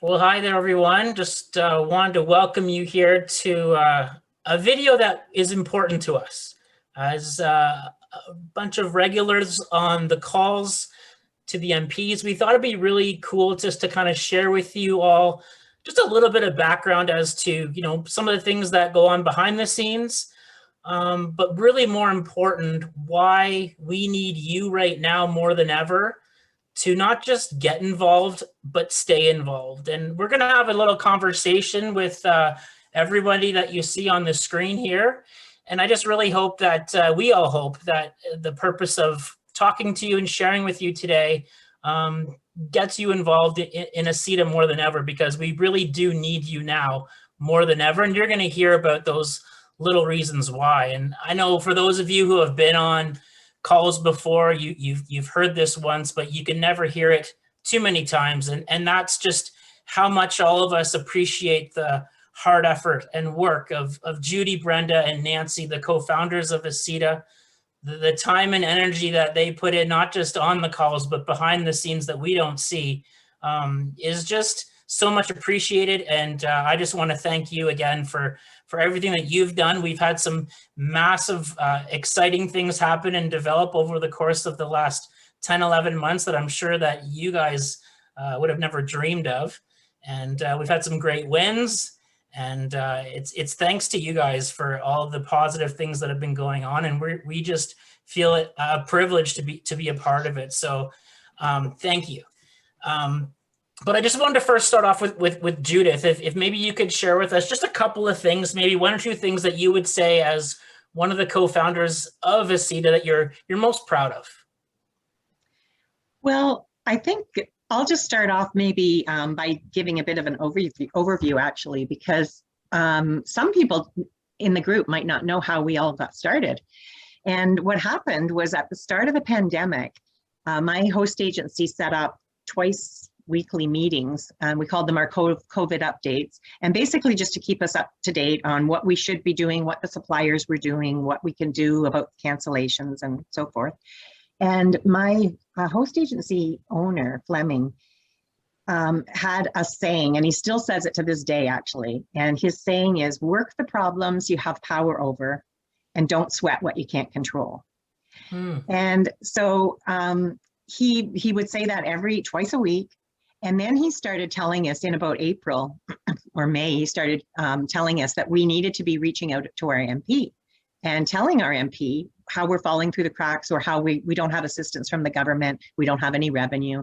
Well, hi there, everyone. Just wanted to welcome you here to a video that is important to us. As a bunch of regulars on the calls to the MPs, we thought it'd be really cool just to kind of share with you all just a little bit of background as to, some of the things that go on behind the scenes. But really more important, why we need you right now more than ever to not just get involved, but stay involved. And we're going to have a little conversation with everybody that you see on the screen here. And I just really hope that we all hope that the purpose of talking to you and sharing with you today gets you involved in ACITA more than ever, because we really do need you now more than ever. And you're going to hear about those little reasons why. And I know for those of you who have been on calls before, you've heard this once, but you can never hear it too many times. And that's just how much all of us appreciate the hard effort and work of Judy, Brenda, and Nancy, the co-founders of ACITA, the time and energy that they put in, not just on the calls, but behind the scenes that we don't see, is just so much appreciated. And I just want to thank you again for everything that you've done. We've had some massive, exciting things happen and develop over the course of the last 10, 11 months that I'm sure that you guys would have never dreamed of. And we've had some great wins. And it's thanks to you guys for all the positive things that have been going on. And we just feel it a privilege to be a part of it. So thank you. But I just wanted to first start off with Judith. If maybe you could share with us just a couple of things, maybe one or two things that you would say as one of the co-founders of ACITA that you're most proud of. Well, I think I'll just start off maybe by giving a bit of an overview actually, because some people in the group might not know how we all got started. And what happened was at the start of the pandemic, my host agency set up twice weekly meetings, and we called them our COVID updates, and basically just to keep us up to date on what we should be doing, what the suppliers were doing, what we can do about cancellations and so forth. And my host agency owner, Fleming, had a saying, and he still says it to this day actually, and his saying is, work the problems you have power over and don't sweat what you can't control. And so he would say that twice a week. And then he started telling us in about April or May, he started telling us that we needed to be reaching out to our MP and telling our MP how we're falling through the cracks, or how we don't have assistance from the government, we don't have any revenue.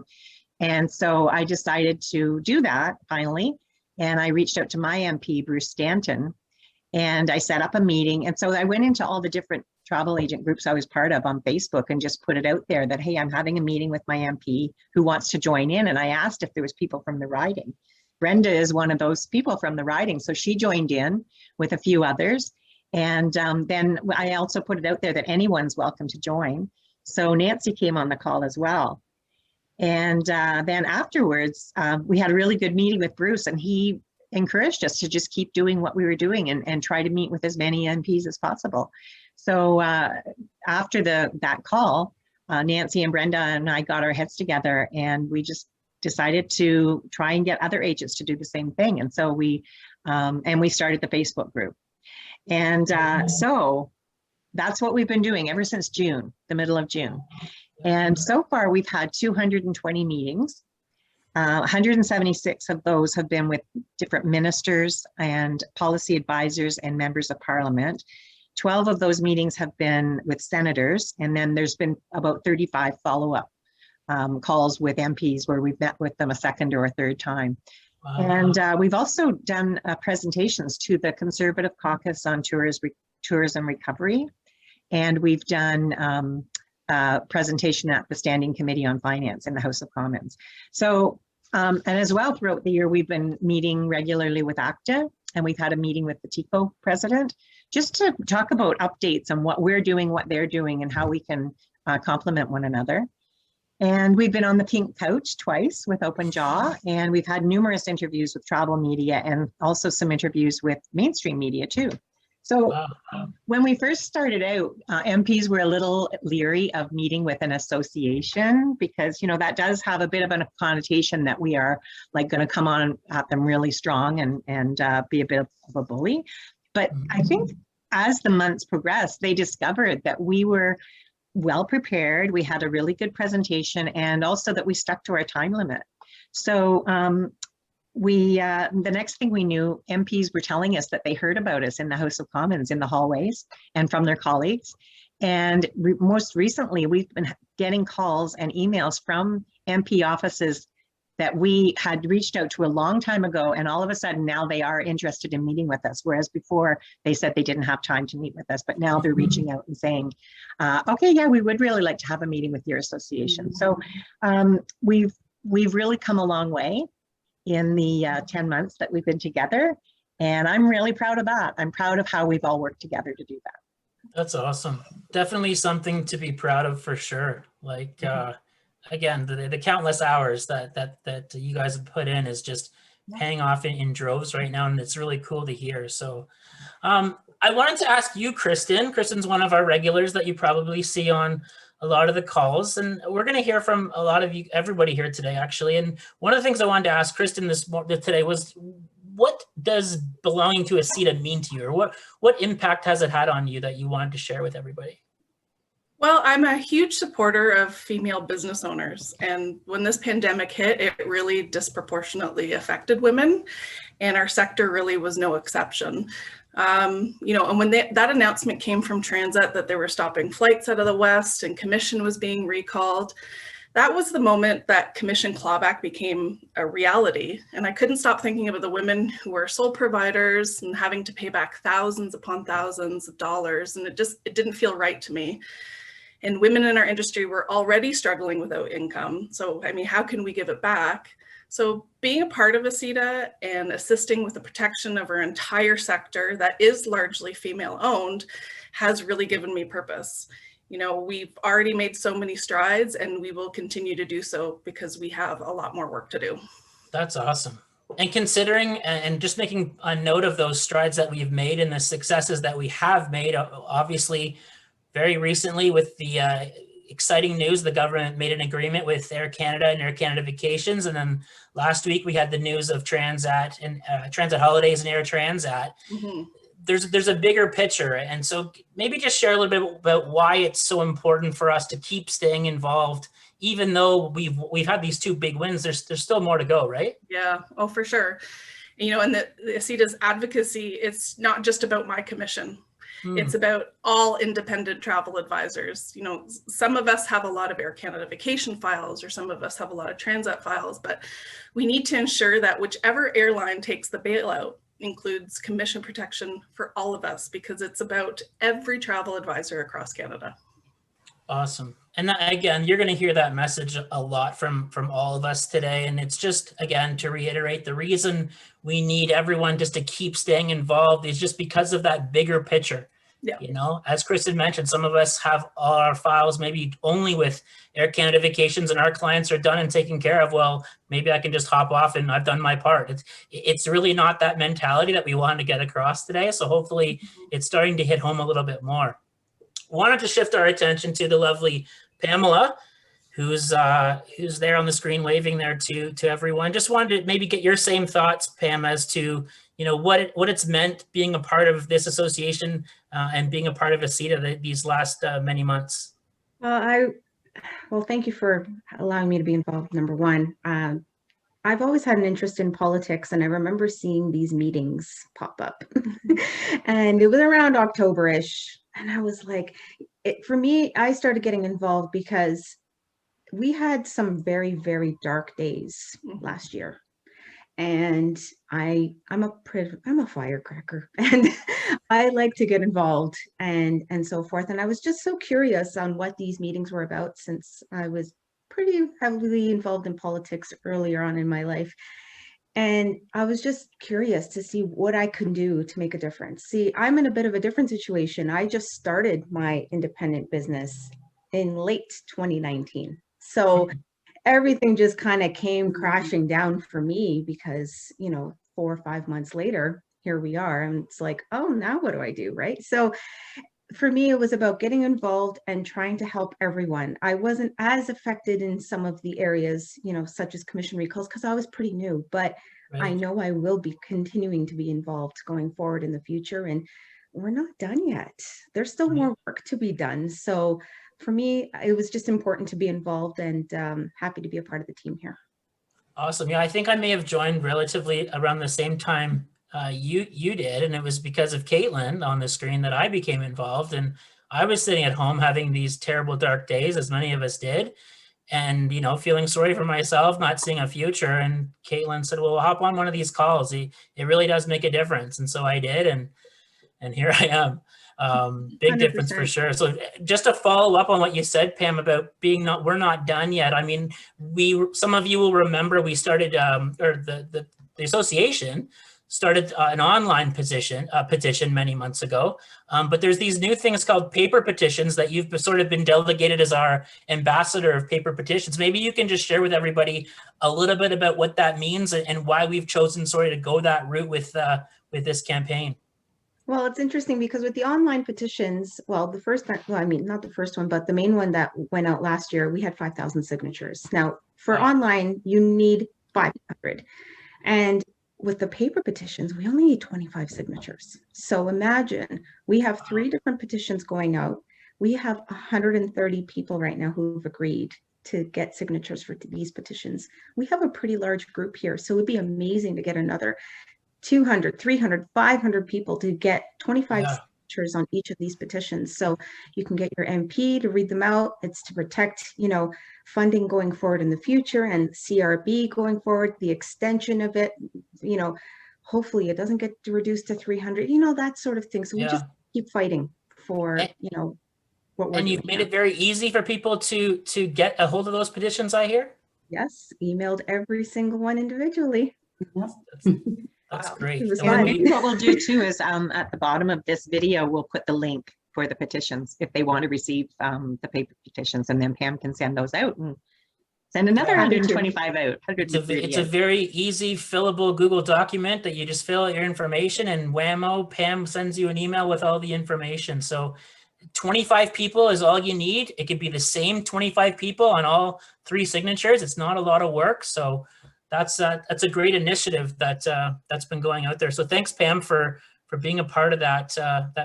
And so I decided to do that finally. And I reached out to my MP, Bruce Stanton, and I set up a meeting. And so I went into all the different travel agent groups I was part of on Facebook and just put it out there that, hey, I'm having a meeting with my MP who wants to join in. And I asked if there was people from the riding. Brenda is one of those people from the riding. So she joined in with a few others. And then I also put it out there that anyone's welcome to join. So Nancy came on the call as well. And then afterwards, we had a really good meeting with Bruce, and he encouraged us to just keep doing what we were doing and try to meet with as many MPs as possible. So after that call, Nancy and Brenda and I got our heads together, and we just decided to try and get other agents to do the same thing. And so we started the Facebook group. And so that's what we've been doing ever since June, the middle of June. And so far we've had 220 meetings. 176 of those have been with different ministers and policy advisors and members of parliament. 12 of those meetings have been with senators, and then there's been about 35 follow-up calls with MPs where we've met with them a second or a third time. Wow. And we've also done presentations to the Conservative Caucus on tourism recovery, and we've done a presentation at the Standing Committee on Finance in the House of Commons. So, and as well throughout the year, we've been meeting regularly with ACTA, and we've had a meeting with the TICO president, just to talk about updates on what we're doing, what they're doing, and how we can complement one another. And we've been on the pink couch twice with Open Jaw, and we've had numerous interviews with travel media and also some interviews with mainstream media too. So Wow. when we first started out, MPs were a little leery of meeting with an association because, you know, that does have a bit of a connotation that we are like going to come on at them really strong and be a bit of a bully. But I think as the months progressed, they discovered that we were well prepared. We had a really good presentation, and also that we stuck to our time limit. So the next thing we knew, MPs were telling us that they heard about us in the House of Commons, in the hallways, and from their colleagues. And most recently, we've been getting calls and emails from MP offices that we had reached out to a long time ago, and all of a sudden now they are interested in meeting with us, whereas before they said they didn't have time to meet with us, but now they're reaching out and saying, okay, yeah, we would really like to have a meeting with your association. So we've really come a long way in the 10 months that we've been together. And I'm really proud of that. I'm proud of how we've all worked together to do that. That's awesome. Definitely something to be proud of for sure. Like, again, the countless hours that you guys have put in is just paying off in droves right now. And it's really cool to hear. So I wanted to ask you, Kristen. Kristen's one of our regulars that you probably see on a lot of the calls, and we're going to hear from a lot of you, everybody here today, actually. And one of the things I wanted to ask Kristen today was, what does belonging to ACITA mean to you, or what impact has it had on you that you wanted to share with everybody? Well, I'm a huge supporter of female business owners, and when this pandemic hit, it really disproportionately affected women, and our sector really was no exception. You know, and when that announcement came from Transat that they were stopping flights out of the West and commission was being recalled, that was the moment that commission clawback became a reality. And I couldn't stop thinking about the women who were sole providers and having to pay back thousands upon thousands of dollars. And it didn't feel right to me. And women in our industry were already struggling without income. So, I mean, how can we give it back? So being a part of ACITA and assisting with the protection of our entire sector that is largely female owned has really given me purpose. You know, we've already made so many strides and we will continue to do so because we have a lot more work to do. That's awesome. And considering and just making a note of those strides that we've made and the successes that we have made, obviously very recently with the exciting news, the government made an agreement with Air Canada and Air Canada Vacations. And then last week we had the news of Transat and Transat Holidays and Air Transat. There's a bigger picture. And so maybe just share a little bit about why it's so important for us to keep staying involved, even though we've had these two big wins. There's still more to go, right? Yeah, oh, for sure. You know, and the ACITA's advocacy, it's not just about my commission. It's about all independent travel advisors. You know, some of us have a lot of Air Canada vacation files, or some of us have a lot of Transat files, but we need to ensure that whichever airline takes the bailout includes commission protection for all of us, because it's about every travel advisor across Canada. Awesome. And that, again, you're going to hear that message a lot from all of us today. And it's just, again, to reiterate, the reason we need everyone just to keep staying involved is just because of that bigger picture. Yeah. You know, as Kristen mentioned, some of us have all our files maybe only with Air Canada Vacations and our clients are done and taken care of. Well, maybe I can just hop off and I've done my part. It's really not that mentality that we wanted to get across today. So hopefully it's starting to hit home a little bit more. Wanted to shift our attention to the lovely Pamela, who's there on the screen waving there to everyone. Just wanted to maybe get your same thoughts, Pam, as to, you know, what it's meant being a part of this association and being a part of ACITA these last many months. Well, thank you for allowing me to be involved. Number one, I've always had an interest in politics, and I remember seeing these meetings pop up and it was around October-ish. And I was like, for me, I started getting involved because we had some very, very dark days last year. And I'm a firecracker, and I like to get involved and so forth. And I was just so curious on what these meetings were about, since I was pretty heavily involved in politics earlier on in my life. And I was just curious to see what I could do to make a difference. See, I'm in a bit of a different situation. I just started my independent business in late 2019. So everything just kind of came crashing down for me because, you know, 4 or 5 months later, here we are. And it's like, oh, now what do I do, right? So for me, it was about getting involved and trying to help everyone. I wasn't as affected in some of the areas, you know, such as commission recalls, because I was pretty new, but I Right. know I will be continuing to be involved going forward in the future. And we're not done yet. There's still Right. more work to be done. So for me, it was just important to be involved, and happy to be a part of the team here. Awesome. Yeah, I think I may have joined relatively around the same time you did, and it was because of Caitlin on the screen that I became involved. And I was sitting at home having these terrible dark days, as many of us did, and feeling sorry for myself, not seeing a future. And Caitlin said, "Well, hop on one of these calls. It really does make a difference." And so I did, and here I am. Big difference for 100%. sure. So just to follow up on what you said, Pam, about we're not done yet. I mean, some of you will remember we started, or the association started an online petition many months ago. But there's these new things called paper petitions that you've sort of been delegated as our ambassador of paper petitions. Maybe you can just share with everybody a little bit about what that means and why we've chosen sort of to go that route with this campaign. Well, it's interesting because with the online petitions, well, the first, well, I mean, not the first one, but the main one that went out last year, we had 5,000 signatures. Now, for Wow. online, you need 500. And with the paper petitions, we only need 25 signatures. So imagine we have 3 different petitions going out. We have 130 people right now who've agreed to get signatures for these petitions. We have a pretty large group here. So it'd be amazing to get another 200, 300, 500 people to get 25 Yeah. signatures on each of these petitions. So you can get your MP to read them out. It's to protect, funding going forward in the future, and CRB going forward, the extension of it, hopefully it doesn't get reduced to 300, that sort of thing. So we Yeah. just keep fighting for, what we're And doing you've made now. it very easy for people to get a hold of those petitions, I hear? Yes, emailed every single one individually. That's Wow. great. It was And And fun. maybe what we'll do too is at the bottom of this video, we'll put the link for the petitions if they want to receive the paper petitions, and then Pam can send those out and send another Yeah. 125 out. It's a 130 out. very easy fillable Google document that you just fill out your information, and whammo, Pam sends you an email with all the information. So 25 people is all you need. It could be the same 25 people on all 3 signatures. It's not a lot of work. So that's a great initiative that's been going out there. So thanks, Pam, for being a part of that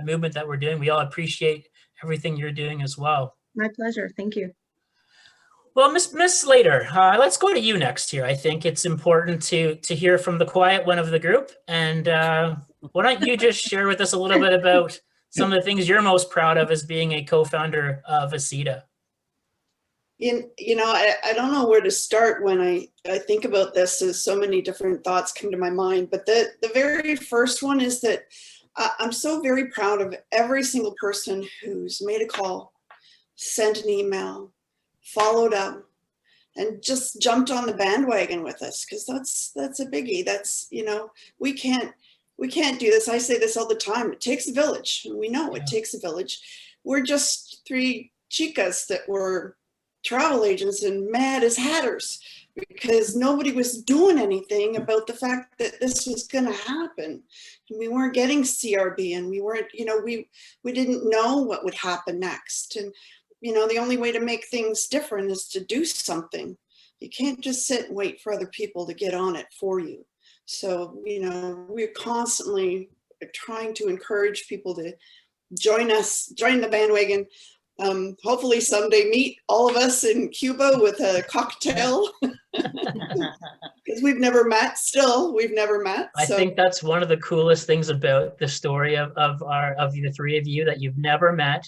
movement that we're doing. We all appreciate everything you're doing as well. My pleasure. Thank you. Well, Miss Slater, let's go to you next here. I think it's important to hear from the quiet one of the group. And why don't you just share with us a little bit about some of the things you're most proud of as being a co-founder of ACITA? I don't know where to start when I think about this, as so many different thoughts come to my mind. But the very first one is that I'm so very proud of every single person who's made a call, sent an email, followed up, and just jumped on the bandwagon with us, because that's a biggie. That's, we can't do this. I say this all the time. It takes a village, and we know it takes a village. We're just 3 chicas that were travel agents and mad as hatters because nobody was doing anything about the fact that this was going to happen. And we weren't getting CRB, and we weren't, we didn't know what would happen next. And, the only way to make things different is to do something. You can't just sit and wait for other people to get on it for you. So, we're constantly trying to encourage people to join the bandwagon. Hopefully someday meet all of us in Cuba with a cocktail, because we've never met. I think that's one of the coolest things about the story of the 3 of you, that you've never met,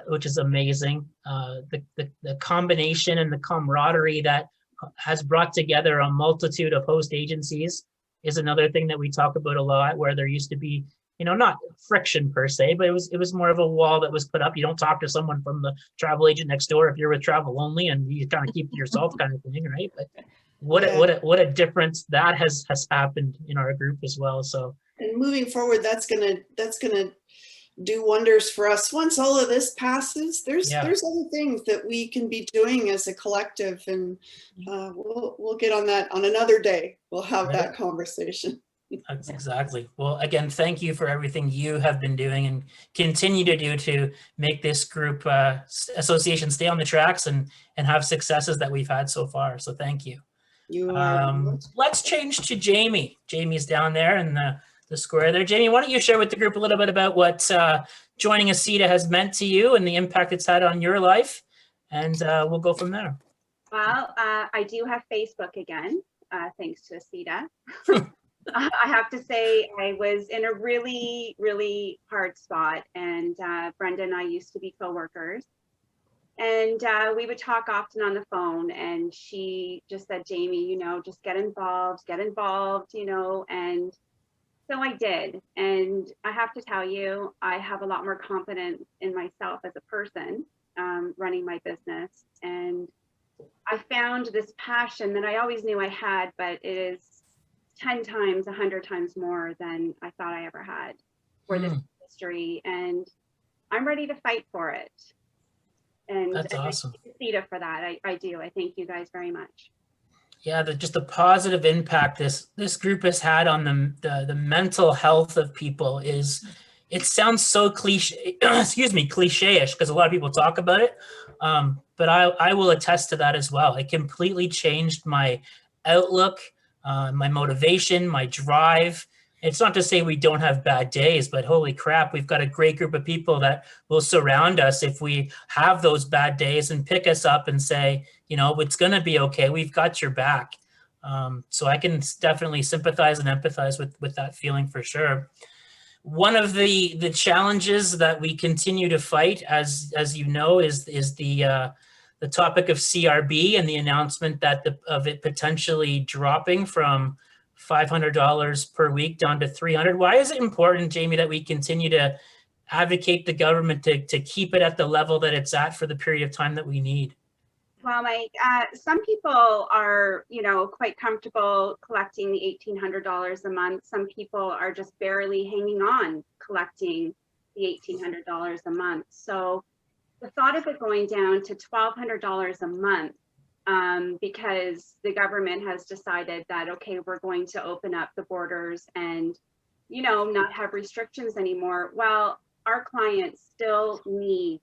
which is amazing. The combination and the camaraderie that has brought together a multitude of host agencies is another thing that we talk about a lot, where there used to be, not friction per se, but it was more of a wall that was put up. You don't talk to someone from the travel agent next door if you're with Travel Only, and you kind of keep to yourself kind of thing, right? But what a difference that has happened in our group as well. So, and moving forward, that's gonna do wonders for us. Once all of this passes, there's other things that we can be doing as a collective, and we'll get on that on another day. We'll have that conversation. That's exactly. Well, again, thank you for everything you have been doing and continue to do to make this group association stay on the tracks and have successes that we've had so far. So thank you. You are. Let's change to Jamie. Jamie's down there in the square there. Jamie, why don't you share with the group a little bit about what joining ACITA has meant to you and the impact it's had on your life, and we'll go from there. Well, I do have Facebook again, thanks to ACITA. I have to say I was in a really, really hard spot, and Brenda and I used to be co-workers, and we would talk often on the phone, and she just said, Jamie, you know, just get involved, you know, and so I did. And I have to tell you, I have a lot more confidence in myself as a person running my business, and I found this passion that I always knew I had, but it is 10 times, 100 times more than I thought I ever had for this industry. And I'm ready to fight for it. And that's awesome. I thank ACITA for that. I do. I thank you guys very much. Yeah, just the positive impact this group has had on the mental health of people is, it sounds so cliche, excuse me, cliche-ish, because a lot of people talk about it. But I will attest to that as well. It completely changed my outlook, my motivation, my drive. It's not to say we don't have bad days, but holy crap, we've got a great group of people that will surround us if we have those bad days and pick us up and say, you know, it's going to be okay. We've got your back. So I can definitely sympathize and empathize with that feeling for sure. One of the challenges that we continue to fight, as you know, is the topic of CRB and the announcement that of it potentially dropping from $500 per week down to $300. Why is it important, Jamie, that we continue to advocate the government to keep it at the level that it's at for the period of time that we need? Well, Mike, some people are, you know, quite comfortable collecting the $1,800 a month. Some people are just barely hanging on collecting the $1,800 a month. So the thought of it going down to $1,200 a month, because the government has decided that, okay, we're going to open up the borders and, you know, not have restrictions anymore. Well, our clients still need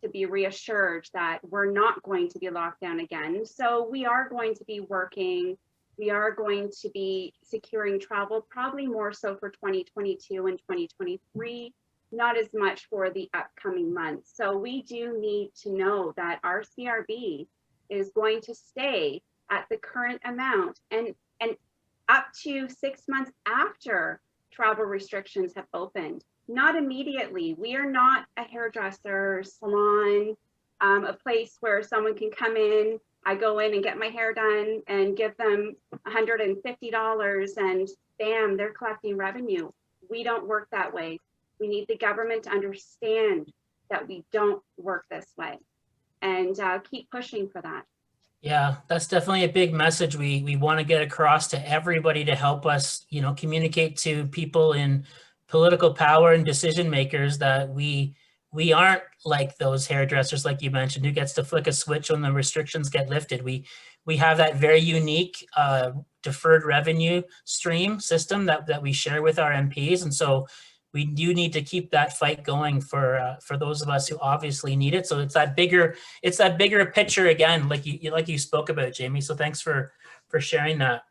to be reassured that we're not going to be locked down again. So we are going to be working, we are going to be securing travel, probably more so for 2022 and 2023, not as much for the upcoming months. So we do need to know that our CRB is going to stay at the current amount and up to 6 months after travel restrictions have opened. Not immediately. We are not a hairdresser, salon, a place where someone can come in, I go in and get my hair done and give them $150 and bam, they're collecting revenue. We don't work that way. We need the government to understand that we don't work this way and keep pushing for that. Yeah, that's definitely a big message we want to get across to everybody to help us, you know, communicate to people in political power and decision makers that we aren't like those hairdressers, like you mentioned, who gets to flick a switch when the restrictions get lifted. We have that very unique deferred revenue stream system that we share with our MPs, and so we do need to keep that fight going for those of us who obviously need it. So it's that bigger picture again, like you spoke about, Jamie. So thanks for sharing that.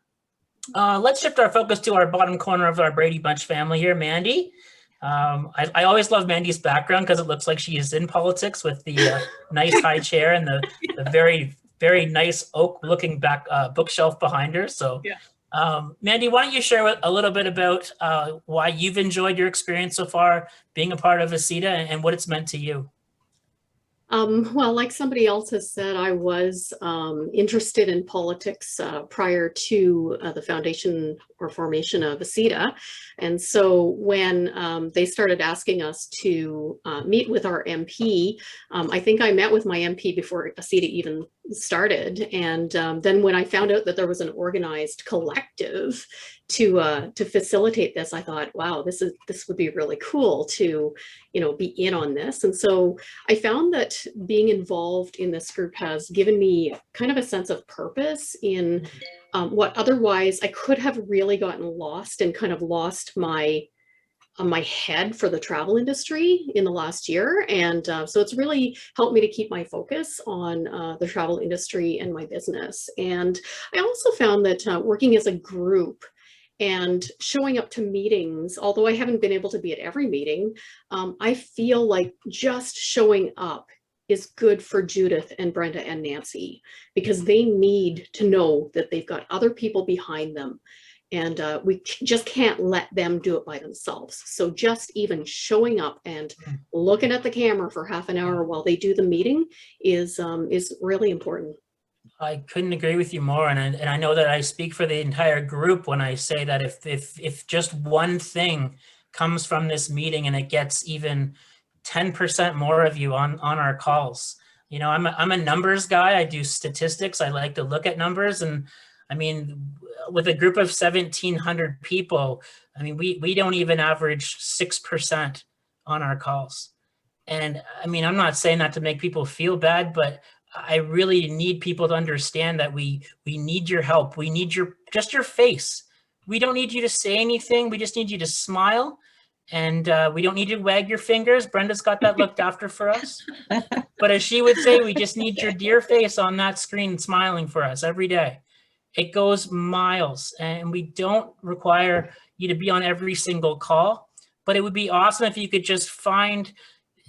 Let's shift our focus to our bottom corner of our Brady Bunch family here, Mandy. I always love Mandy's background because it looks like she is in politics with the nice high chair and the very, very nice oak looking back bookshelf behind her. So yeah. Mandy, why don't you share a little bit about why you've enjoyed your experience so far being a part of ACITA and what it's meant to you? Well, like somebody else has said, I was interested in politics prior to the foundation or formation of ACITA. And so when they started asking us to meet with our MP, I think I met with my MP before ACITA even started. And then when I found out that there was an organized collective to facilitate this, I thought, wow, this would be really cool to, you know, be in on this. And so I found that being involved in this group has given me kind of a sense of purpose in what otherwise I could have really gotten lost and kind of lost my head for the travel industry in the last year. And so it's really helped me to keep my focus on the travel industry and my business. And I also found that working as a group and showing up to meetings, although I haven't been able to be at every meeting, I feel like just showing up is good for Judith and Brenda and Nancy, because they need to know that they've got other people behind them. And we just can't let them do it by themselves. So just even showing up and looking at the camera for half an hour while they do the meeting is really important. I couldn't agree with you more, and I know that I speak for the entire group when I say that if just one thing comes from this meeting and it gets even 10% more of you on our calls, you know, I'm a numbers guy. I do statistics. I like to look at numbers, and I mean, with a group of 1,700 people, I mean, we don't even average 6% on our calls. And I mean, I'm not saying that to make people feel bad, but I really need people to understand that we need your help. We need just your face. We don't need you to say anything. We just need you to smile, and we don't need you to wag your fingers. Brenda's got that looked after for us. But as she would say, we just need your dear face on that screen smiling for us every day. It goes miles, and we don't require you to be on every single call, but it would be awesome if you could just find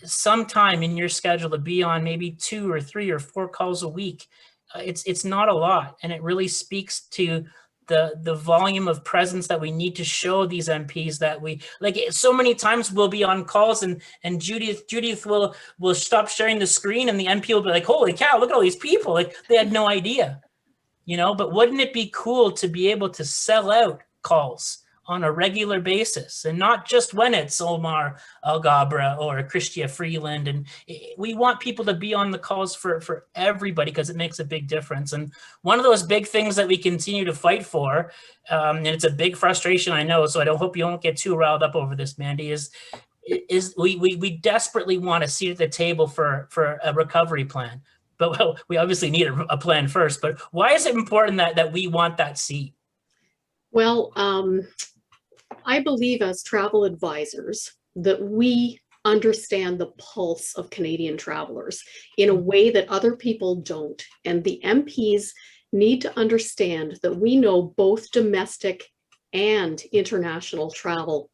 some time in your schedule to be on maybe 2 or 3 or 4 calls a week. It's not a lot, and it really speaks to the volume of presence that we need to show these MPs. That we like, so many times we'll be on calls and Judith will stop sharing the screen, and the MP will be like, holy cow, look at all these people, like they had no idea, you know. But wouldn't it be cool to be able to sell out calls on a regular basis, and not just when it's Omar Alghabra or Christia Freeland? And we want people to be on the calls for everybody, because it makes a big difference. And one of those big things that we continue to fight for, and it's a big frustration, I know, so I don't hope you don't get too riled up over this, Mandy, is we desperately want a seat at the table for a recovery plan. But well, we obviously need a plan first. But why is it important that we want that seat? Well, I believe as travel advisors that we understand the pulse of Canadian travelers in a way that other people don't. And the MPs need to understand that we know both domestic and international travel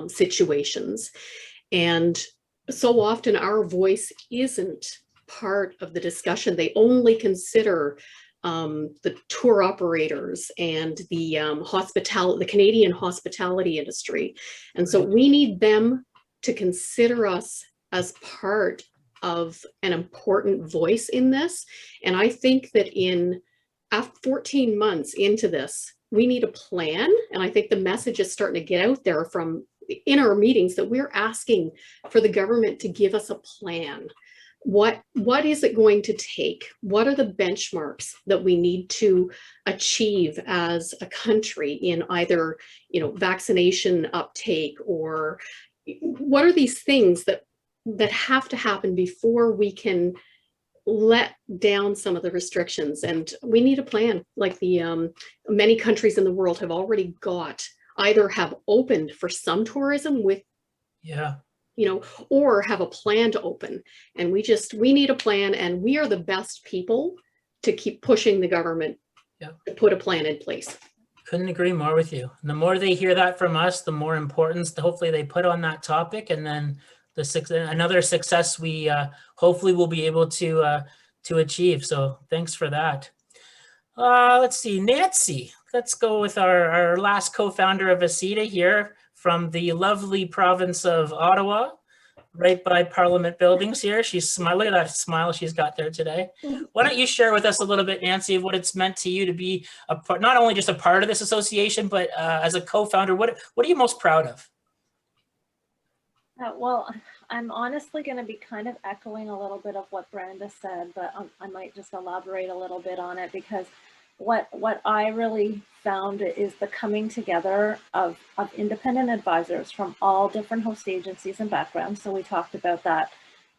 situations. And so often our voice isn't part of the discussion. They only consider the tour operators and the the Canadian hospitality industry. And so we need them to consider us as part of an important voice in this. And I think that after 14 months into this, we need a plan. And I think the message is starting to get out there in our meetings that we're asking for the government to give us a plan. What is it going to take? What are the benchmarks that we need to achieve as a country in either, you know, vaccination uptake, or what are these things that have to happen before we can let down some of the restrictions? And we need a plan, like the many countries in the world have already either have opened for some tourism with, you know, or have a plan to open. And we need a plan, and we are the best people to keep pushing the government to put a plan in place. Couldn't agree more with you. And the more they hear that from us, the more importance hopefully they put on that topic, and then another success we hopefully will be able to achieve. So thanks for that. Let's see, Nancy, let's go with our last co-founder of ACITA here from the lovely province of Ottawa, right by Parliament buildings here. She's smiling. Look at that smile she's got there today. Why don't you share with us a little bit, Nancy, of what it's meant to you to be not only just a part of this association, but as a co-founder, what are you most proud of? Well, I'm honestly going to be kind of echoing a little bit of what Brenda said, but I might just elaborate a little bit on it, because what I really found is the coming together of independent advisors from all different host agencies and backgrounds. So we talked about that,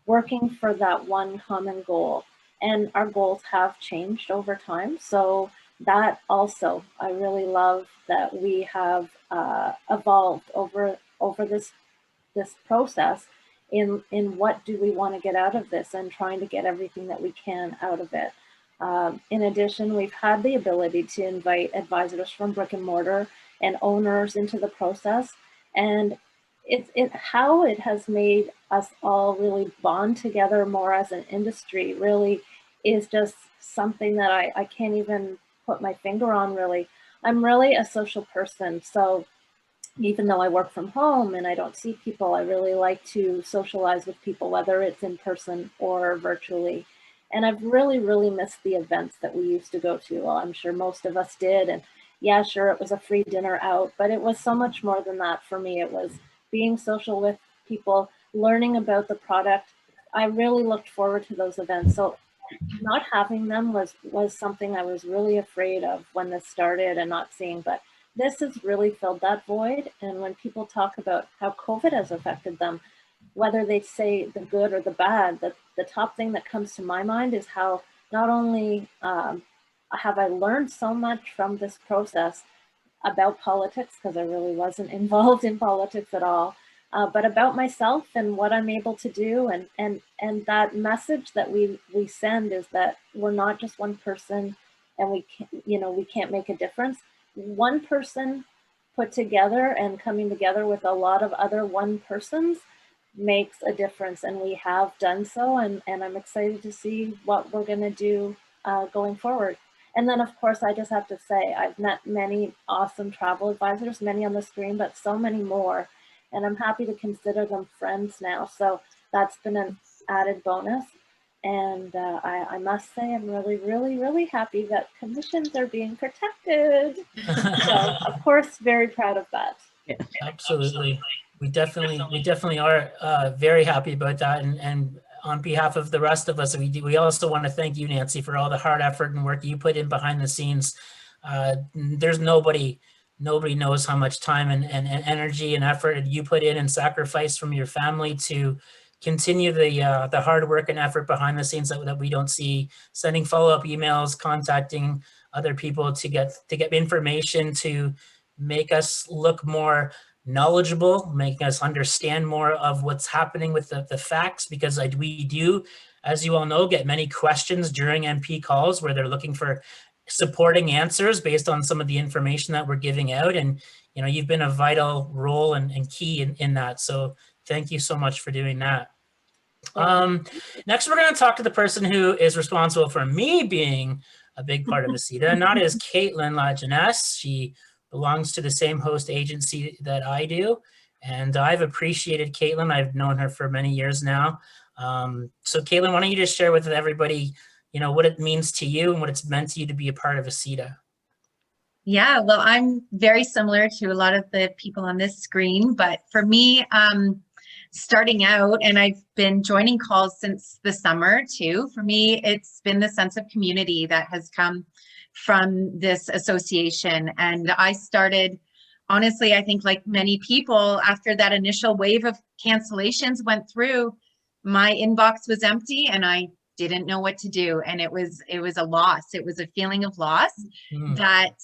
working for that one common goal. And our goals have changed over time. So that also, I really love that we have evolved over this process in what do we want to get out of this, and trying to get everything that we can out of it. In addition, we've had the ability to invite advisors from brick and mortar and owners into the process, and how it has made us all really bond together more as an industry really is just something that I can't even put my finger on, really. I'm really a social person, so even though I work from home and I don't see people, I really like to socialize with people, whether it's in person or virtually. And I've really, really missed the events that we used to go to. Well, I'm sure most of us did. And yeah, sure, it was a free dinner out, but it was so much more than that for me. It was being social with people, learning about the product. I really looked forward to those events. So not having them was something I was really afraid of when this started and not seeing, but this has really filled that void. And when people talk about how COVID has affected them, whether they say the good or the bad, the top thing that comes to my mind is how not only have I learned so much from this process about politics, because I really wasn't involved in politics at all, but about myself and what I'm able to do. And that message that we send is that we're not just one person, and we can't make a difference. One person put together and coming together with a lot of other one persons makes a difference, and we have done so, and I'm excited to see what we're going to do going forward. And then of course I just have to say I've met many awesome travel advisors, many on the screen, but so many more, and I'm happy to consider them friends now, so that's been an added bonus. And I must say I'm really, really, really happy that commissions are being protected. So of course, very proud of that. Yeah. Absolutely. We definitely are very happy about that. And on behalf of the rest of us, we also want to thank you, Nancy, for all the hard effort and work you put in behind the scenes. There's nobody knows how much time and energy and effort you put in and sacrifice from your family to continue the hard work and effort behind the scenes that we don't see, sending follow-up emails, contacting other people to get information to make us look more knowledgeable, making us understand more of what's happening with the facts, because we do, as you all know, get many questions during MP calls where they're looking for supporting answers based on some of the information that we're giving out. And you've been a vital role and key in that. So thank you so much for doing that. Next, we're going to talk to the person who is responsible for me being a big part of ACITA, and that is Caitlin LaJeunesse. She belongs to the same host agency that I do, and I've appreciated Caitlin. I've known her for many years now. So Caitlin, why don't you just share with everybody, what it means to you and what it's meant to you to be a part of ACITA? Yeah, well, I'm very similar to a lot of the people on this screen, but for me, starting out, and I've been joining calls since the summer too, for me, it's been the sense of community that has come from this association. And I started, honestly, I think like many people, after that initial wave of cancellations went through, my inbox was empty and I didn't know what to do. And it was a loss. It was a feeling of loss that,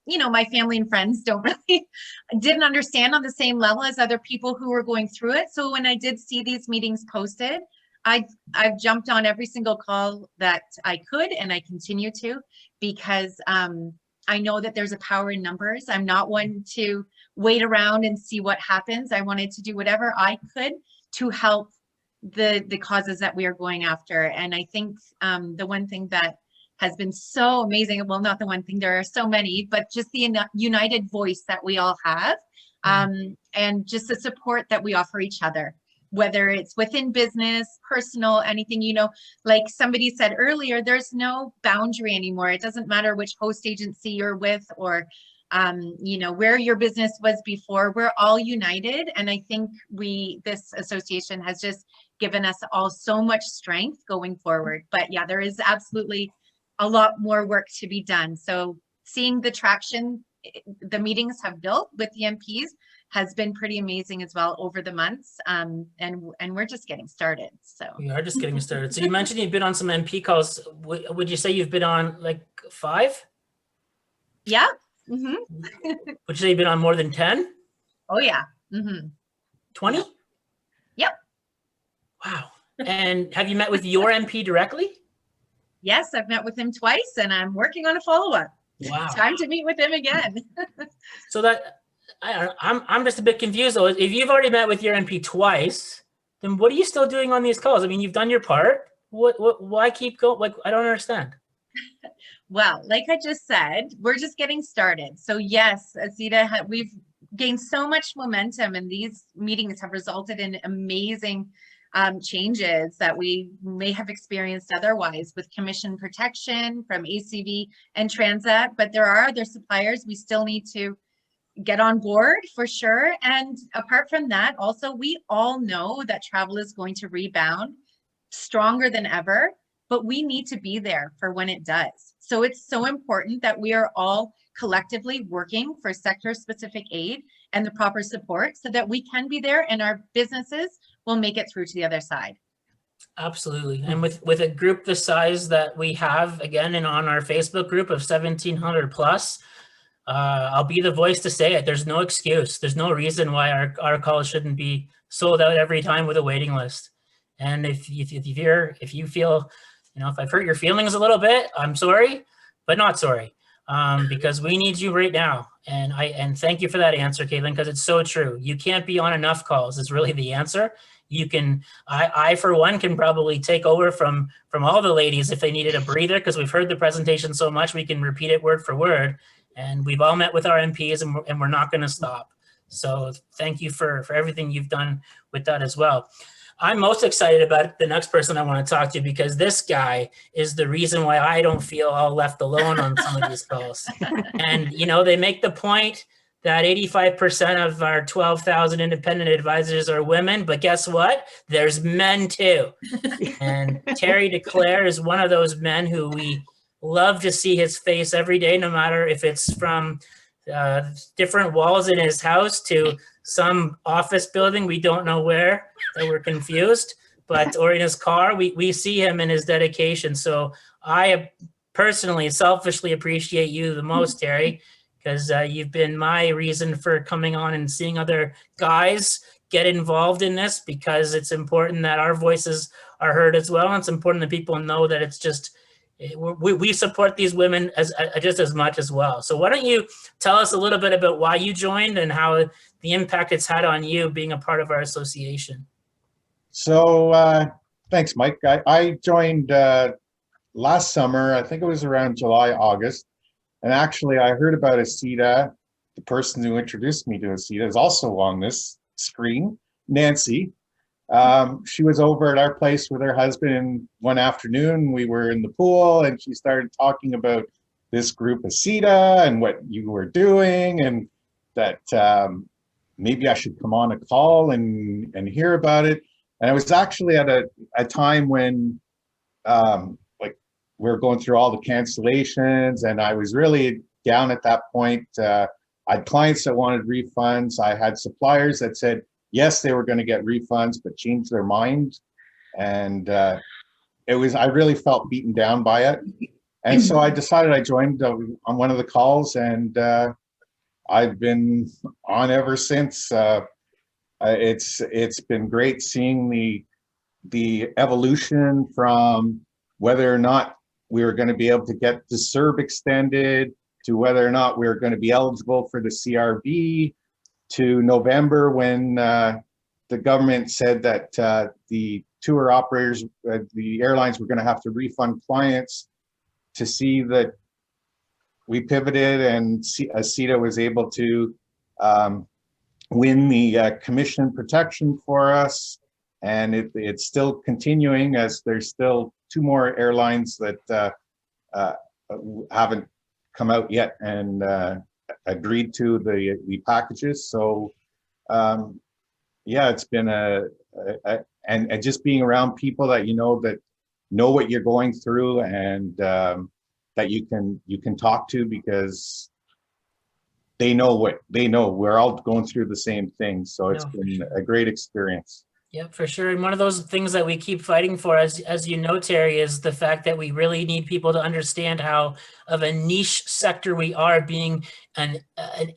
my family and friends didn't understand on the same level as other people who were going through it. So when I did see these meetings posted, I've jumped on every single call that I could, and I continue to, because I know that there's a power in numbers. I'm not one to wait around and see what happens. I wanted to do whatever I could to help the causes that we are going after. And I think the one thing that has been so amazing, well, not the one thing, there are so many, but just the united voice that we all have, and just the support that we offer each other, whether it's within business, personal, anything, like somebody said earlier, there's no boundary anymore. It doesn't matter which host agency you're with or, where your business was before. We're all united. And I think this association has just given us all so much strength going forward. But yeah, there is absolutely a lot more work to be done. So seeing the traction the meetings have built with the MPs has been pretty amazing as well over the months. And we're just getting started. So we are just getting started. So you mentioned you've been on some MP calls. Would you say you've been on like 5? Yeah. Mm-hmm. Would you say you've been on more than 10? Oh, yeah. Mm-hmm. 20? Yep. Wow. And have you met with your MP directly? Yes, I've met with him twice and I'm working on a follow-up. Wow. Time to meet with him again. So that I'm just a bit confused though. If you've already met with your MP twice, then what are you still doing on these calls? I mean, you've done your part. Why keep going? Like, I don't understand. Well, like I just said, we're just getting started. So yes, ACITA, we've gained so much momentum and these meetings have resulted in amazing changes that we may have experienced otherwise with commission protection from ACV and Transat, but there are other suppliers we still need to get on board for sure. And apart from that, also, we all know that travel is going to rebound stronger than ever, but we need to be there for when it does. So it's so important that we are all collectively working for sector-specific aid and the proper support so that we can be there and our businesses will make it through to the other side. Absolutely. And with a group the size that we have, again, and on our Facebook group of 1,700 plus, I'll be the voice to say it. There's no excuse. There's no reason why our calls shouldn't be sold out every time with a waiting list. And if you feel, if I've hurt your feelings a little bit, I'm sorry, but not sorry, because we need you right now. And thank you for that answer, Caitlin, because it's so true. You can't be on enough calls is really the answer. You can, I for one can probably take over from all the ladies if they needed a breather, because we've heard the presentation so much, we can repeat it word for word. And we've all met with our MPs and we're not going to stop. So thank you for everything you've done with that as well. I'm most excited about the next person I want to talk to, because this guy is the reason why I don't feel all left alone on some of these calls. And, they make the point that 85% of our 12,000 independent advisors are women, but guess what? There's men too. And Terry DeClaire is one of those men who we love to see his face every day, no matter if it's from different walls in his house to some office building we don't know where, that we're confused, or in his car, we see him in his dedication. So I personally, selfishly appreciate you the most, Terry, because you've been my reason for coming on and seeing other guys get involved in this, because it's important that our voices are heard as well. And it's important that people know that it's just, we support these women just as much as well. So why don't you tell us a little bit about why you joined and how the impact it's had on you being a part of our association? So thanks, Mike. I joined last summer. I think it was around July, August. And actually, I heard about ACITA. The person who introduced me to ACITA is also on this screen, Nancy. She was over at our place with her husband, and one afternoon we were in the pool and she started talking about this group ACITA and what you were doing, and that maybe I should come on a call and hear about it. And I was actually at a time when like we were going through all the cancellations, and I was really down at that point. I had clients that wanted refunds. I had suppliers that said, yes, they were going to get refunds, but changed their mind. And I really felt beaten down by it. And so I decided I joined on one of the calls, and I've been on ever since. It's been great seeing the evolution from whether or not we were going to be able to get the CERB extended, to whether or not we were going to be eligible for the CRB, to November when the government said that the tour operators, the airlines were going to have to refund clients, to see that we pivoted and ACITA was able to win the commission protection for us. And it's still continuing, as there's still 2 more airlines that haven't come out yet and agreed to the packages. So yeah, it's been and just being around people that that know what you're going through, and that you can talk to, because they know what they know. We're all going through the same thing. So it's been a great experience. Yeah, for sure. And one of those things that we keep fighting for, as you know, Terry, is the fact that we really need people to understand how of a niche sector we are, being an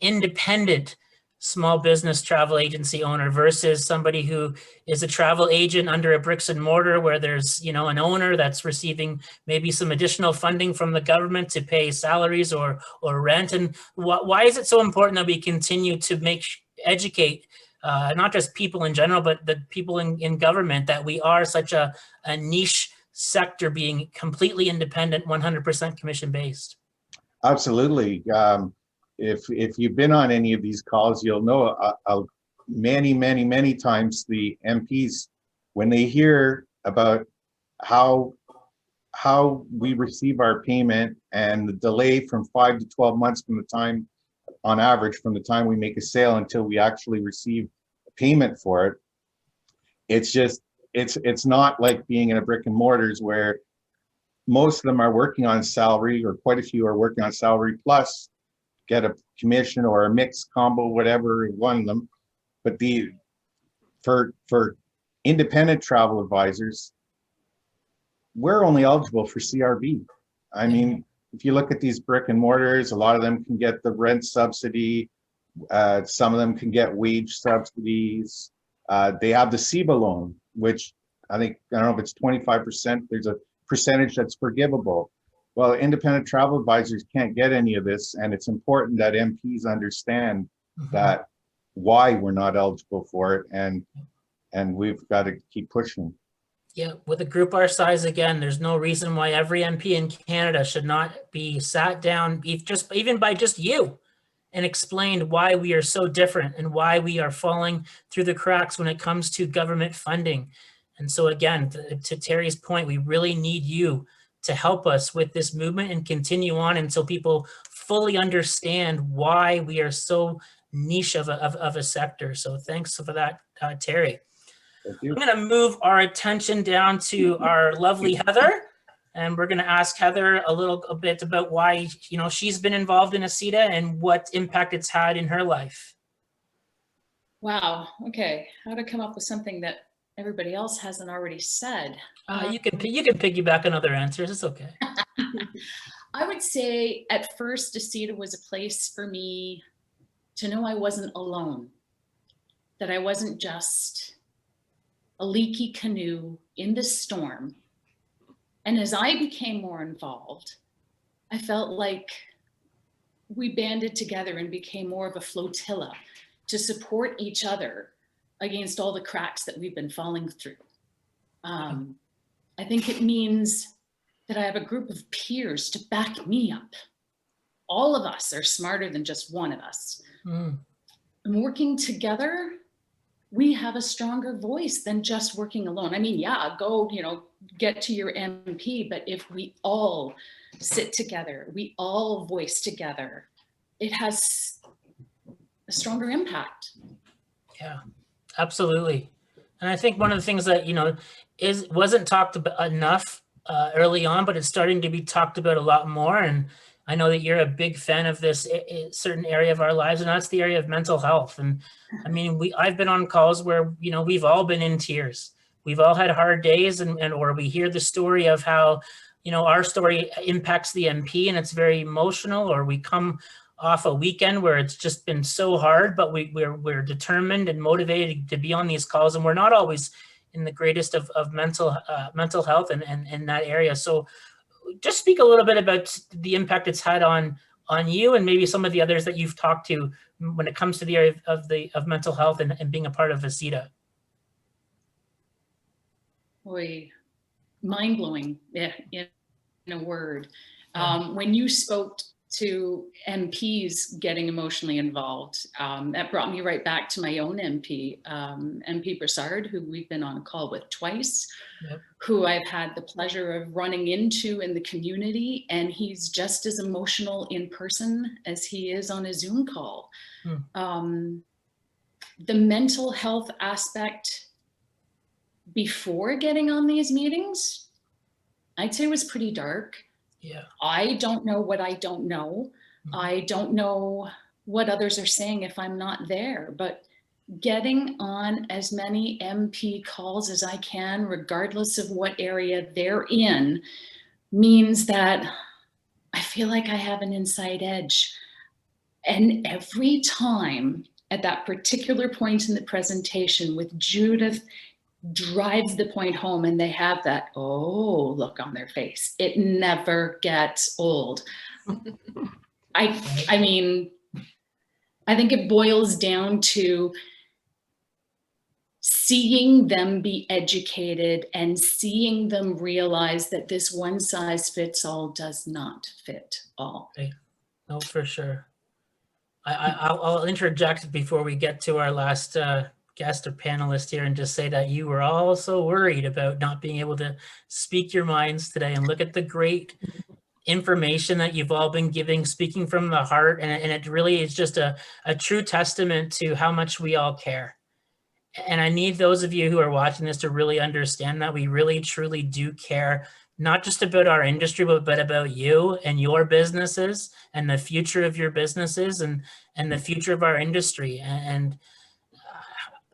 independent small business travel agency owner versus somebody who is a travel agent under a bricks and mortar where there's, you know, an owner that's receiving maybe some additional funding from the government to pay salaries or rent. And why is it so important that we continue to educate not just people in general, but the people in government, that we are such a niche sector, being completely independent, 100% commission based? Absolutely. If you've been on any of these calls, you'll know many times the MPs, when they hear about how we receive our payment and the delay from 5 to 12 months from the time, on average, from the time we make a sale until we actually receive a payment for it, it's not like being in a brick and mortars where most of them are working on salary, or quite a few are working on salary plus get a commission or a mixed combo, whatever, one of them. But for independent travel advisors, we're only eligible for CRB. I mean, if you look at these brick and mortars, a lot of them can get the rent subsidy. Some of them can get wage subsidies. They have the CEBA loan, which I don't know if it's 25%. There's a percentage that's forgivable. Well, independent travel advisors can't get any of this, and it's important that MPs understand that why we're not eligible for it, and we've got to keep pushing. Yeah, with a group our size, again, there's no reason why every MP in Canada should not be sat down, even by just you, and explained why we are so different and why we are falling through the cracks when it comes to government funding. And so again, to Terry's point, we really need you to help us with this movement and continue on until people fully understand why we are so niche of a sector. So thanks for that, Terry. Thank you. I'm going to move our attention down to our lovely Heather, and we're going to ask Heather a bit about why, you know, she's been involved in ACITA and what impact it's had in her life. Wow. Okay. How to come up with something that everybody else hasn't already said. You can piggyback on other answers. It's okay. I would say at first ACITA was a place for me to know I wasn't alone, that I wasn't just a leaky canoe in the storm. And as I became more involved, I felt like we banded together and became more of a flotilla to support each other against all the cracks that we've been falling through. I think it means that I have a group of peers to back me up. All of us are smarter than just one of us. And working together, we have a stronger voice than just working alone. I mean, yeah, go, you know, get to your MP, but if we all sit together, we all voice together, it has a stronger impact. Yeah, absolutely. And I think one of the things that, you know, wasn't talked about enough early on, but it's starting to be talked about a lot more. And I know that you're a big fan of this certain area of our lives, and that's the area of mental health. And I mean, I've been on calls where, you know, we've all been in tears. We've all had hard days, or we hear the story of how, you know, our story impacts the MP and it's very emotional, or we come off a weekend where it's just been so hard, but we're determined and motivated to be on these calls, and we're not always in the greatest of mental health and in that area. So just speak a little bit about the impact it's had on you and maybe some of the others that you've talked to when it comes to the area of mental health and being a part of ACITA. Boy, mind-blowing, in a word. When you spoke to MPs getting emotionally involved, that brought me right back to my own MP, MP Broussard, who we've been on a call with twice, who I've had the pleasure of running into in the community, and he's just as emotional in person as he is on a Zoom call. The mental health aspect before getting on these meetings, I'd say was pretty dark. Yeah. I don't know what I don't know. I don't know what others are saying if I'm not there, but getting on as many MP calls as I can, regardless of what area they're in, means that I feel like I have an inside edge. And every time at that particular point in the presentation with Judith drives the point home and they have that, oh, look on their face. It never gets old. I mean, I think it boils down to seeing them be educated and seeing them realize that this one size fits all does not fit all. Right. No, for sure. I'll interject before we get to our last guest or panelist here and just say that you were also worried about not being able to speak your minds today, and look at the great information that you've all been giving, speaking from the heart. And it really is just a true testament to how much we all care. And I need those of you who are watching this to really understand that we really, truly do care, not just about our industry, but about you and your businesses and the future of your businesses and the future of our industry. And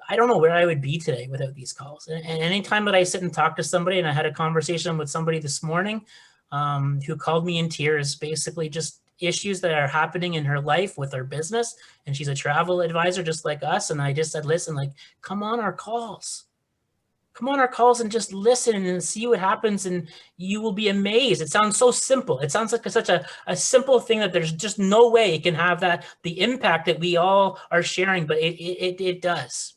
I don't know where I would be today without these calls. And anytime that I sit and talk to somebody, and I had a conversation with somebody this morning who called me in tears, basically just issues that are happening in her life with her business. And she's a travel advisor just like us. And I just said, listen, like, come on our calls. Come on our calls and just listen and see what happens, and you will be amazed. It sounds so simple. It sounds like such a simple thing that there's just no way it can have the impact that we all are sharing, but it does.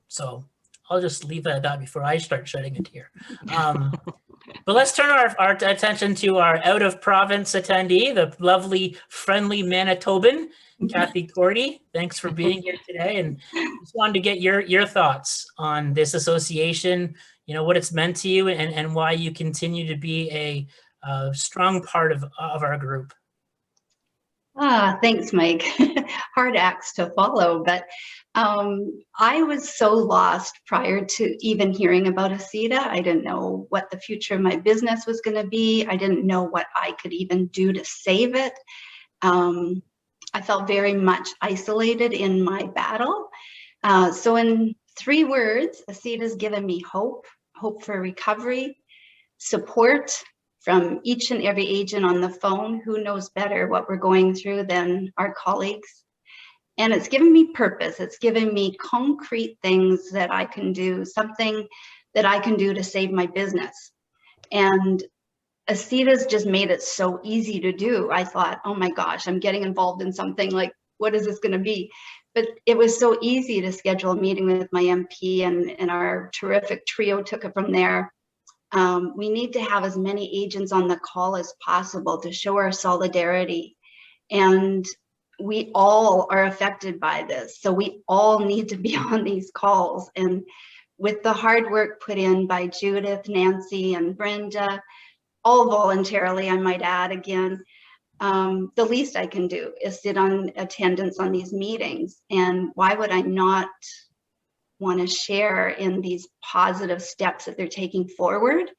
So I'll just leave that at that before I start shedding a tear. But let's turn our attention to our out-of-province attendee, the lovely, friendly Manitoban, Kathy Cordy. Thanks for being here today, and just wanted to get your thoughts on this association, you know, what it's meant to you, and why you continue to be a strong part of our group. Thanks, Mike. Hard acts to follow, but I was so lost prior to even hearing about ACITA. I didn't know what the future of my business was going to be. I didn't know what I could even do to save it. I felt very much isolated in my battle. So in 3 words, ACITA has given me hope for recovery, support from each and every agent on the phone who knows better what we're going through than our colleagues. And it's given me purpose. It's given me concrete things that I can do, something that I can do to save my business. And ACITA's just made it so easy to do. I thought, oh my gosh, I'm getting involved in something, like, what is this going to be? But it was so easy to schedule a meeting with my MP, and our terrific trio took it from there. We need to have as many agents on the call as possible to show our solidarity. And we all are affected by this. So we all need to be on these calls. And with the hard work put in by Judith, Nancy, and Brenda, all voluntarily, I might add again, the least I can do is sit on attendance on these meetings. And why would I not want to share in these positive steps that they're taking forward?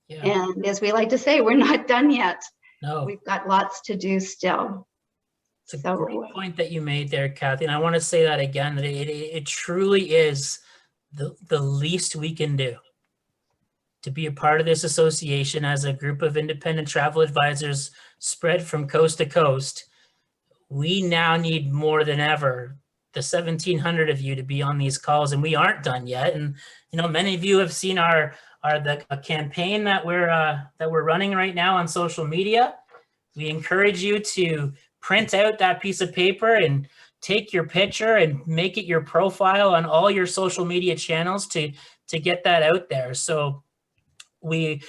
Yeah. And as we like to say, we're not done yet. No, we've got lots to do still. It's a great point that you made there, Kathy. And I want to say that again, that it truly is the least we can do to be a part of this association as a group of independent travel advisors spread from coast to coast. We now need more than ever the 1,700 of you to be on these calls, and we aren't done yet. And you know, many of you have seen a campaign that we're running right now on social media. We encourage you to print out that piece of paper and take your picture and make it your profile on all your social media channels to get that out there. So we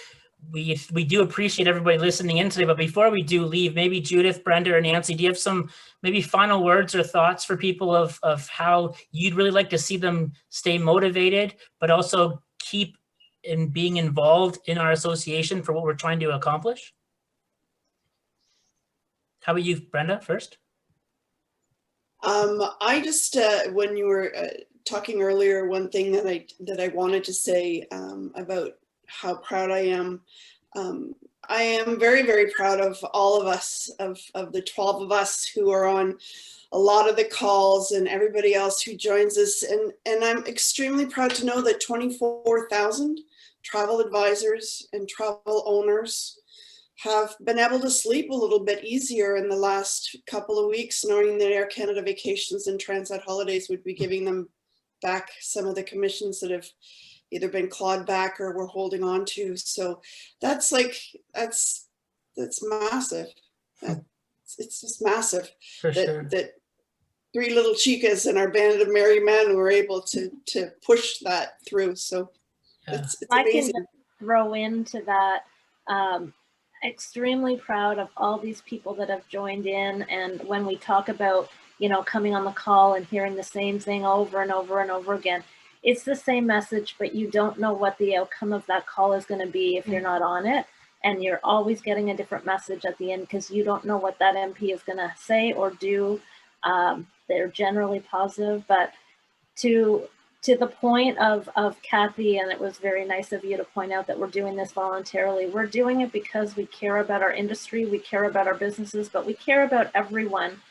do appreciate everybody listening in today. But before we do leave, maybe Judith, Brenda, or Nancy, do you have some maybe final words or thoughts for people of how you'd really like to see them stay motivated, but also keep in being involved in our association for what we're trying to accomplish? How about you, Brenda, first? I just, when you were talking earlier, one thing that I wanted to say about how proud I am, I am very, very proud of all of us, of the 12 of us who are on a lot of the calls and everybody else who joins us. And I'm extremely proud to know that 24,000 travel advisors and travel owners have been able to sleep a little bit easier in the last couple of weeks, knowing that Air Canada Vacations and Transat Holidays would be giving them back some of the commissions that have either been clawed back or we're holding on to. So that's massive. It's just massive. For that, sure. that three little chicas and our band of merry men were able to push that through. So it's amazing. I can throw into that. Extremely proud of all these people that have joined in. And when we talk about, you know, coming on the call and hearing the same thing over and over and over again, it's the same message, but you don't know what the outcome of that call is going to be if you're not on it. And you're always getting a different message at the end because you don't know what that MP is going to say or do. They're generally positive, but to the point of Kathy, and it was very nice of you to point out that we're doing this voluntarily. We're doing it because we care about our industry, we care about our businesses, but we care about everyone.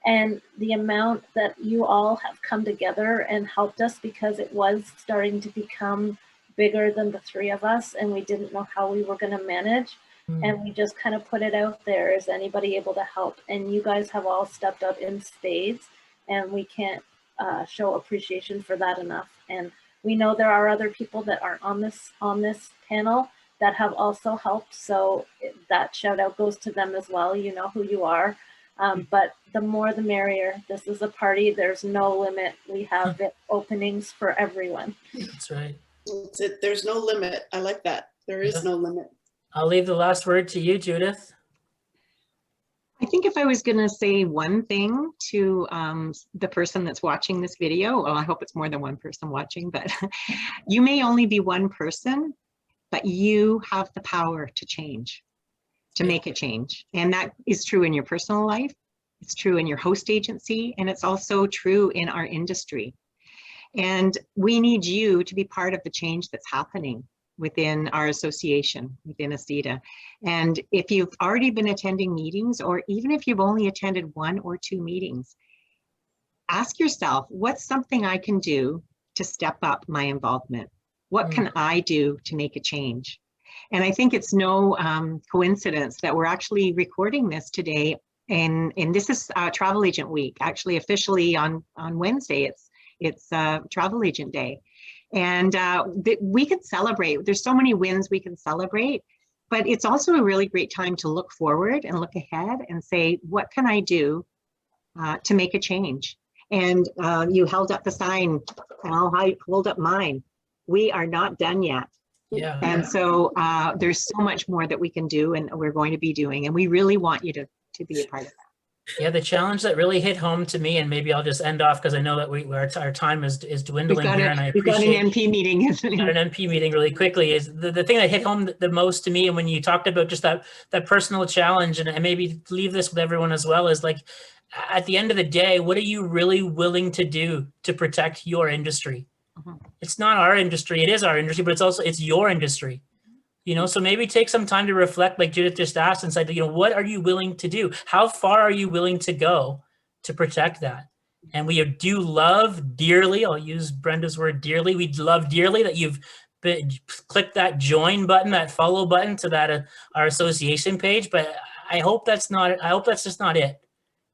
And the amount that you all have come together and helped us, because it was starting to become bigger than the three of us and we didn't know how we were going to manage. And we just kind of put it out there, is anybody able to help? And you guys have all stepped up in spades, and we can't show appreciation for that enough. And we know there are other people that aren't on this panel that have also helped. So that shout out goes to them as well. You know who you are. But the more the merrier. This is a party. There's no limit. We have openings for everyone. That's right. That's it. There's no limit. I like that. There is no limit. I'll leave the last word to you, Judith. I think if I was going to say one thing to the person that's watching this video, well, I hope it's more than one person watching, but you may only be one person, but you have the power to change, to make a change. And that is true in your personal life. It's true in your host agency, and it's also true in our industry. And we need you to be part of the change that's happening within our association, within ACITA. And if you've already been attending meetings, or even if you've only attended 1 or 2 meetings, ask yourself, what's something I can do to step up my involvement? What can I do to make a change? And I think it's no coincidence that we're actually recording this today. And this is Travel Agent Week. Actually, officially on Wednesday, it's Travel Agent Day. And we can celebrate. There's so many wins we can celebrate, but it's also a really great time to look forward and look ahead and say, what can I do to make a change? And you held up the sign, and I'll hold up mine. We are not done yet. Yeah. And so there's so much more that we can do and we're going to be doing. And we really want you to be a part of that. Yeah, the challenge that really hit home to me, and maybe I'll just end off because I know that our time is dwindling here, and I appreciate we've got an MP meeting. An MP meeting really quickly is the thing that hit home the most to me, and when you talked about just that personal challenge, and maybe leave this with everyone as well, is like, at the end of the day, what are you really willing to do to protect your industry? It's not our industry, it is our industry, but it's your industry. You know, so maybe take some time to reflect, like Judith just asked, and said, you know, what are you willing to do? How far are you willing to go to protect that? And we do love dearly, I'll use Brenda's word dearly, we love dearly that you've clicked that join button, that follow button to that our association page. But I hope that's just not it.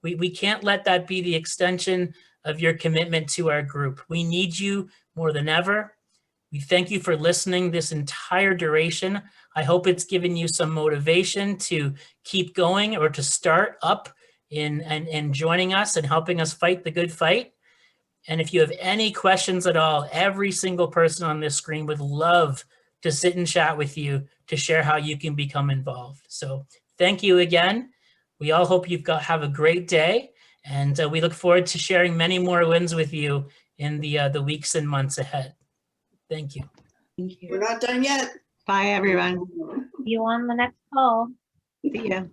We can't let that be the extension of your commitment to our group. We need you more than ever. We thank you for listening this entire duration. I hope it's given you some motivation to keep going or to start up in joining us and helping us fight the good fight. And if you have any questions at all, every single person on this screen would love to sit and chat with you to share how you can become involved. So thank you again. We all hope have a great day, and we look forward to sharing many more wins with you in the weeks and months ahead. Thank you. We're not done yet. Bye, everyone. See you on the next call. See ya.